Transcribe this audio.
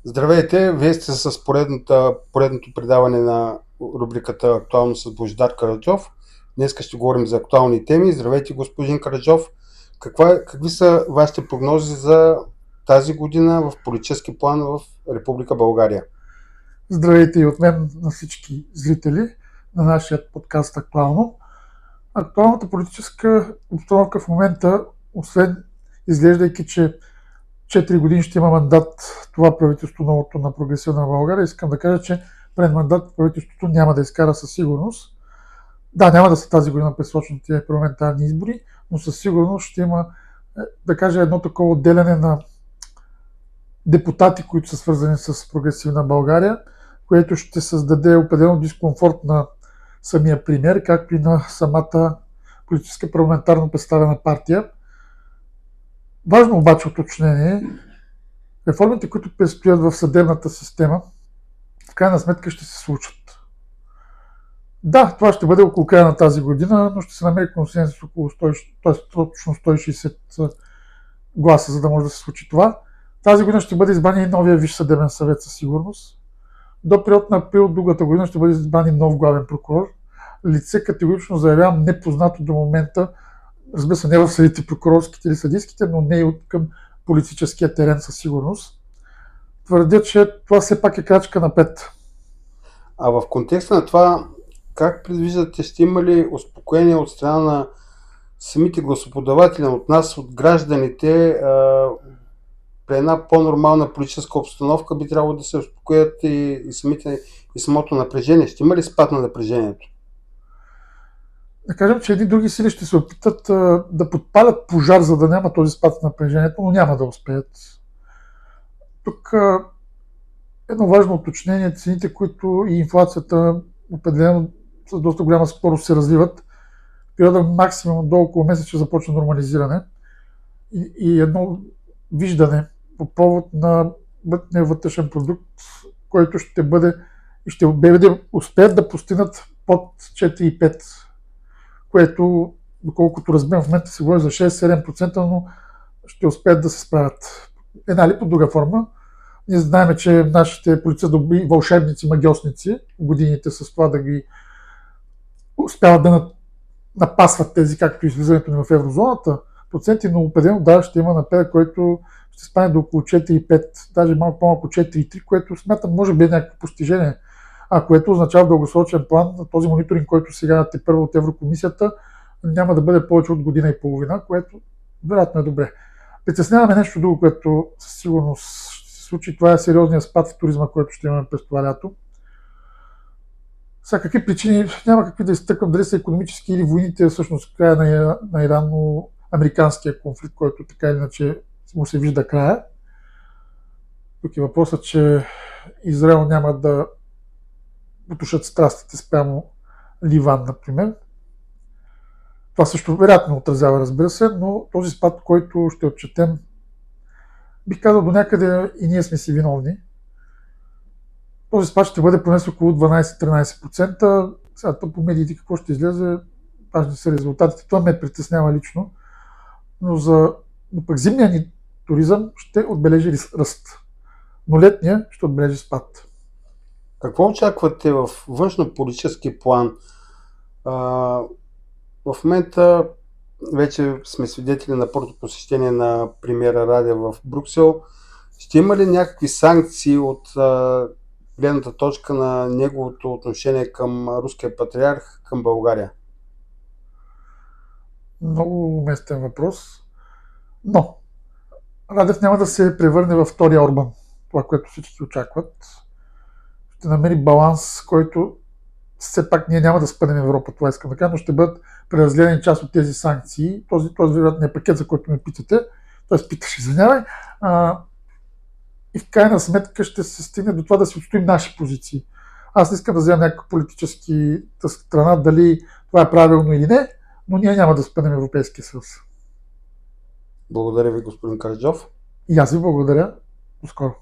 Здравейте, вие сте с поредното предаване на рубриката Актуално с Божидар Караджов. Днес ще говорим за актуални теми. Здравейте, господин Караджов. Какви са вашите прогнози за тази година в политически план в Република България? Здравейте и от мен на всички зрители на нашия подкаст Актуално. Актуалната политическа обстановка в момента, освен изглеждайки, че 4 години ще има мандат това правителство новото на Прогресивна България, искам да кажа, че пред мандат правителството няма да изкара със сигурност. Да, няма да са тази година предсрочните парламентарни избори, но със сигурност ще има, да кажа, едно такова отделяне на депутати, които са свързани с Прогресивна България, което ще създаде определено дискомфорт на самия премиер, както и на самата политическа парламентарно представена партия. Важно обаче уточнение, реформите, които предстоят в съдебната система, в крайна сметка ще се случат. Да, това ще бъде около края на тази година, но ще се намери консенсус около точно 160 гласа, за да може да се случи това. Тази година ще бъде избран и новия Висш съдебен съвет със сигурност. До период на април другата година ще бъде избран и нов главен прокурор. Лице категорично заявявам непознато до момента, разбира се, не в съдите прокурорските или съдийските, но не и от към политическия терен със сигурност. Твърдя, че това все пак е крачка напред. А в контекста на това, как предвиждате, ще има ли успокоение от страна на самите гласоподаватели, от нас, от гражданите, при една по-нормална политическа обстановка би трябвало да се успокоят и самото напрежение? Ще има ли спад на напрежението? Да кажем, че едни други сили ще се опитат да подпалят пожар, за да няма този спад на напрежението, но няма да успеят. Тук едно важно уточнение, цените, които и инфлацията определено с доста голяма скорост се развиват, в периода максимум до около месец ще започне нормализиране и едно виждане по повод на брутния вътрешен продукт, който ще успеят да постигнат под 4,5, което, доколкото разбирам, в момента се говори за 6-7%, но ще успеят да се справят. Една или по друга форма. Ние знаем, че нашите полицаи добри вълшебници, магиосници, годините с това да ги успяват да напасват тези, както излизането ни в еврозоната, проценти, но определено да, ще има напредък, който ще стане до около 4,5, даже малко по-малко 4,3, което смятам може би е някакво постижение, което означава в дългосрочен план на този мониторинг, който сега е първо от Еврокомисията, няма да бъде повече от година и половина, което вероятно е добре. Притесняваме нещо друго, което със сигурност ще се случи. Това е сериозният спад в туризма, който ще имаме през това лято. За какви причини няма какви да изтъквам, дали са икономически или войните, всъщност края на ирано-американския конфликт, който така или иначе му се вижда края. Тук е въпросът, че Израел няма да потушат страстите спрямо Ливан, например. Това също вероятно отразява, разбира се, но този спад, който ще отчетем, бих казал до някъде и ние сме си виновни. Този спад ще бъде поне с около 12-13%. Сега по медиите какво ще излезе, важни са резултатите. Това ме притеснява лично, но пък зимния ни туризъм ще отбележи ръст, но летния ще отбележи спад. Какво очаквате в външно-политически план? В момента вече сме свидетели на първото посещение на премиера Радев в Брюксел. Ще има ли някакви санкции от гледната точка на неговото отношение към руския патриарх, към България? Много уместен въпрос. Но Радев няма да се превърне във втория Орбан, това, което всички очакват. Ще намери баланс, който все пак ние няма да спънем Европа, това искам да кажа, но ще бъдат преразгледани част от тези санкции. Този вероятният пакет, за който ме питате, т.е. питаш, извинявай, и в крайна сметка ще се стигне до това да си отстоим наши позиции. Аз не искам да взема някаква политически страна, дали това е правилно или не, но ние няма да спънем Европейския съюз. Благодаря ви, господин Караджов. И аз ви благодаря. До скоро.